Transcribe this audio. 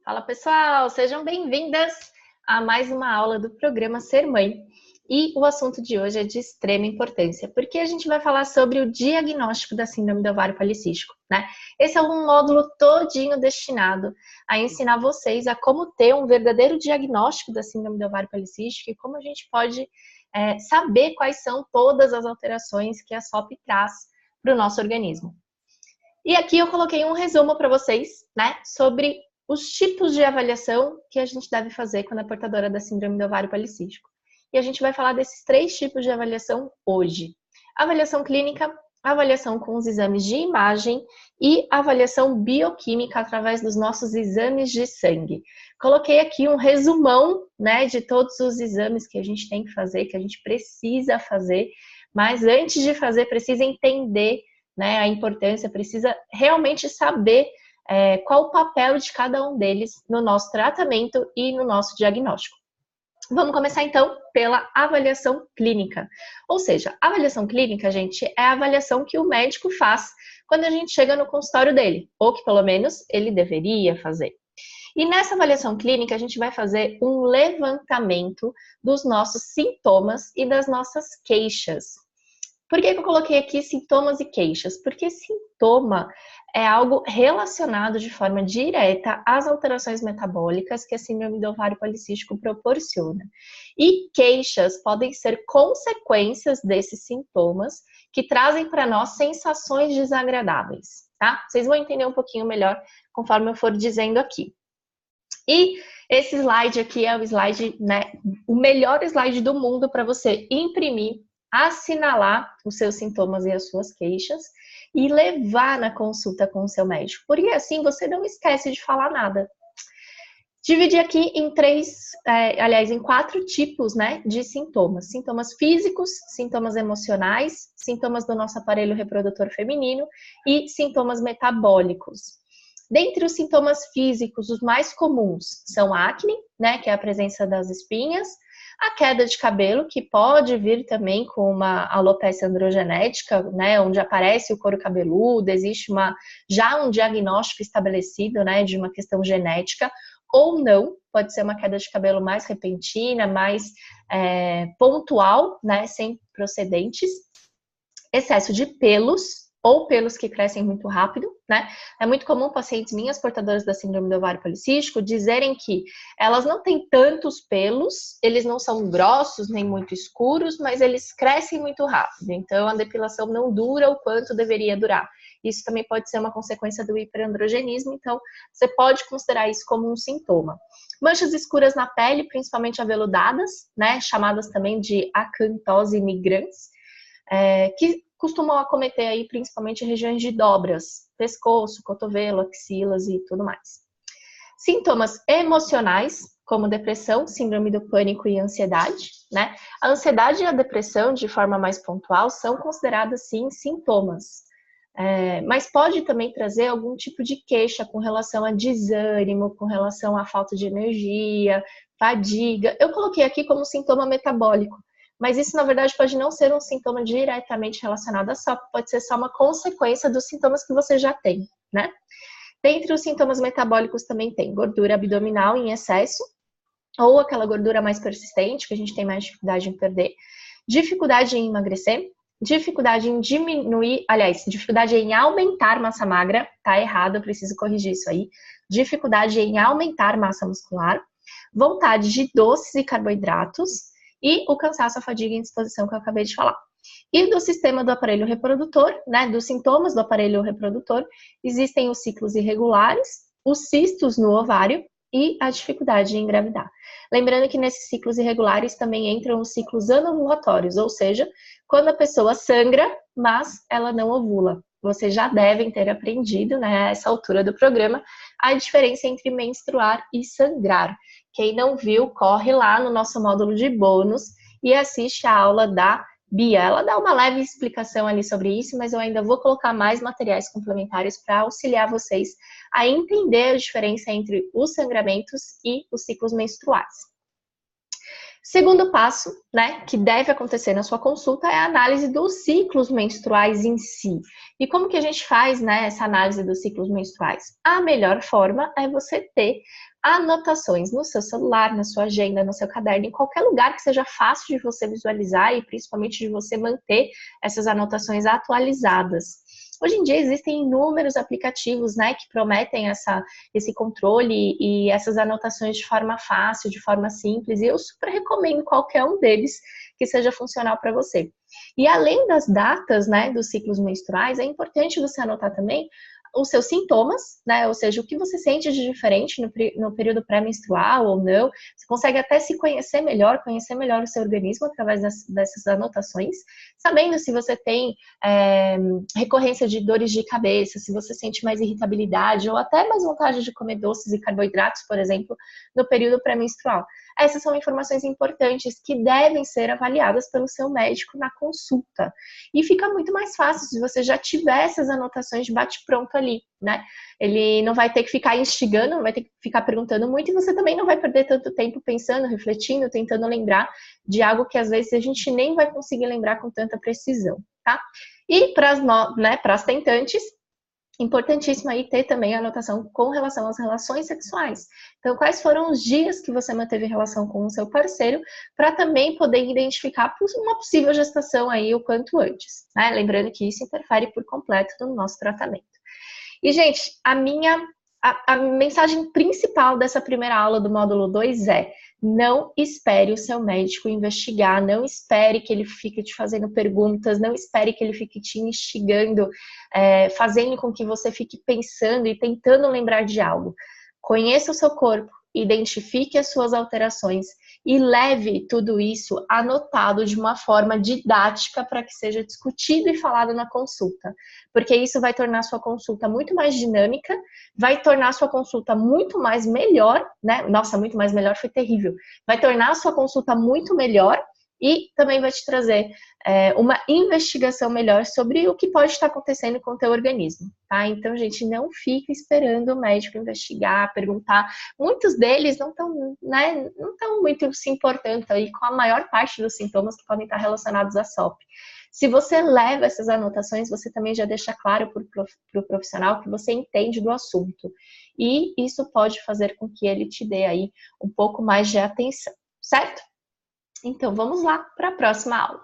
Fala pessoal, sejam bem-vindas a mais uma aula do programa Ser Mãe. E o assunto de hoje é de extrema importância, porque a gente vai falar sobre o diagnóstico da síndrome do ovário policístico, né? Esse é um módulo todinho destinado a ensinar vocês a como ter um verdadeiro diagnóstico da síndrome do ovário policístico e como a gente pode saber quais são todas as alterações que a SOP traz para o nosso organismo. E aqui eu coloquei um resumo para vocês, né, sobre os tipos de avaliação que a gente deve fazer quando é portadora da síndrome do ovário policístico. E a gente vai falar desses 3 tipos de avaliação hoje. Avaliação clínica, avaliação com os exames de imagem e avaliação bioquímica através dos nossos exames de sangue. Coloquei aqui um resumão, né, de todos os exames que a gente tem que fazer, que a gente precisa fazer, mas antes de fazer, precisa entender, né, a importância, precisa realmente saber qual o papel de cada um deles no nosso tratamento e no nosso diagnóstico. Vamos começar então pela avaliação clínica. Ou seja, a avaliação clínica, gente, é a avaliação que o médico faz quando a gente chega no consultório dele, ou que pelo menos ele deveria fazer. E nessa avaliação clínica, a gente vai fazer um levantamento dos nossos sintomas e das nossas queixas. Por que eu coloquei aqui sintomas e queixas? Porque sintoma é algo relacionado de forma direta às alterações metabólicas que a síndrome do ovário policístico proporciona. E queixas podem ser consequências desses sintomas que trazem para nós sensações desagradáveis, tá? Vocês vão entender um pouquinho melhor conforme eu for dizendo aqui. E esse slide aqui é o slide, né, o melhor slide do mundo para você imprimir, assinalar os seus sintomas e as suas queixas e levar na consulta com o seu médico, porque assim você não esquece de falar nada. Dividi aqui em em 4 tipos, né, de sintomas. Sintomas físicos, sintomas emocionais, sintomas do nosso aparelho reprodutor feminino e sintomas metabólicos. Dentre os sintomas físicos, os mais comuns são a acne, né, que é a presença das espinhas, a queda de cabelo, que pode vir também com uma alopecia androgenética, né, onde aparece o couro cabeludo, existe já um diagnóstico estabelecido, né, de uma questão genética, ou não, pode ser uma queda de cabelo mais repentina, mais pontual, né, sem procedentes, excesso de pelos, ou pelos que crescem muito rápido, né? É muito comum pacientes minhas portadoras da síndrome do ovário policístico dizerem que elas não têm tantos pelos, eles não são grossos nem muito escuros, mas eles crescem muito rápido. Então, a depilação não dura o quanto deveria durar. Isso também pode ser uma consequência do hiperandrogenismo, então você pode considerar isso como um sintoma. Manchas escuras na pele, principalmente aveludadas, né? Chamadas também de acantose nigrans, que costumam acometer aí principalmente regiões de dobras, pescoço, cotovelo, axilas e tudo mais. Sintomas emocionais, como depressão, síndrome do pânico e ansiedade, né? A ansiedade e a depressão, de forma mais pontual, são consideradas, sim, sintomas. Mas pode também trazer algum tipo de queixa com relação a desânimo, com relação à falta de energia, fadiga. Eu coloquei aqui como sintoma metabólico, mas isso, na verdade, pode não ser um sintoma diretamente relacionado à SOP, pode ser só uma consequência dos sintomas que você já tem, né? Dentre os sintomas metabólicos também tem gordura abdominal em excesso, ou aquela gordura mais persistente, que a gente tem mais dificuldade em perder, dificuldade em emagrecer, dificuldade em dificuldade em aumentar massa magra, tá errado, eu preciso corrigir isso aí, dificuldade em aumentar massa muscular, vontade de doces e carboidratos, e o cansaço, a fadiga e a indisposição que eu acabei de falar. E do sistema do aparelho reprodutor, né, dos sintomas do aparelho reprodutor, existem os ciclos irregulares, os cistos no ovário e a dificuldade em engravidar. Lembrando que nesses ciclos irregulares também entram os ciclos anovulatórios, ou seja, quando a pessoa sangra, mas ela não ovula. Vocês já devem ter aprendido, né, a essa altura do programa, a diferença entre menstruar e sangrar. Quem não viu, corre lá no nosso módulo de bônus e assiste a aula da Bia. Ela dá uma leve explicação ali sobre isso, mas eu ainda vou colocar mais materiais complementares para auxiliar vocês a entender a diferença entre os sangramentos e os ciclos menstruais. Segundo passo, né, que deve acontecer na sua consulta é a análise dos ciclos menstruais em si. E como que a gente faz, né, essa análise dos ciclos menstruais? A melhor forma é você ter anotações no seu celular, na sua agenda, no seu caderno, em qualquer lugar que seja fácil de você visualizar e principalmente de você manter essas anotações atualizadas. Hoje em dia existem inúmeros aplicativos, né, que prometem esse controle e essas anotações de forma fácil, de forma simples, e eu super recomendo qualquer um deles que seja funcional para você. E além das datas, né, dos ciclos menstruais, é importante você anotar também os seus sintomas, né? Ou seja, o que você sente de diferente no período pré-menstrual ou não. Você consegue até se conhecer melhor o seu organismo através dessas anotações, sabendo se você tem recorrência de dores de cabeça, se você sente mais irritabilidade ou até mais vontade de comer doces e carboidratos, por exemplo, no período pré-menstrual. Essas são informações importantes que devem ser avaliadas pelo seu médico na consulta. E fica muito mais fácil se você já tiver essas anotações de bate-pronto ali, né? Ele não vai ter que ficar instigando, não vai ter que ficar perguntando muito e você também não vai perder tanto tempo pensando, refletindo, tentando lembrar de algo que às vezes a gente nem vai conseguir lembrar com tanta precisão, tá? E para as tentantes, importantíssimo aí ter também a anotação com relação às relações sexuais. Então, quais foram os dias que você manteve relação com o seu parceiro, para também poder identificar uma possível gestação aí o quanto antes, né? Lembrando que isso interfere por completo no nosso tratamento. E, gente, a mensagem principal dessa primeira aula do módulo 2 é: não espere o seu médico investigar, não espere que ele fique te fazendo perguntas, não espere que ele fique te instigando, fazendo com que você fique pensando e tentando lembrar de algo. Conheça o seu corpo, identifique as suas alterações e leve tudo isso anotado de uma forma didática para que seja discutido e falado na consulta, porque isso vai tornar a sua consulta muito mais dinâmica, vai tornar a sua consulta muito mais melhor, né? Nossa, muito mais melhor foi terrível. Vai tornar a sua consulta muito melhor e também vai te trazer uma investigação melhor sobre o que pode estar acontecendo com o teu organismo, tá? Então, gente, não fica esperando o médico investigar, perguntar. Muitos deles não estão, né, não estão muito se importando aí com a maior parte dos sintomas que podem estar relacionados à SOP. Se você leva essas anotações, você também já deixa claro para o profissional que você entende do assunto. E isso pode fazer com que ele te dê aí um pouco mais de atenção, certo? Então, vamos lá para a próxima aula.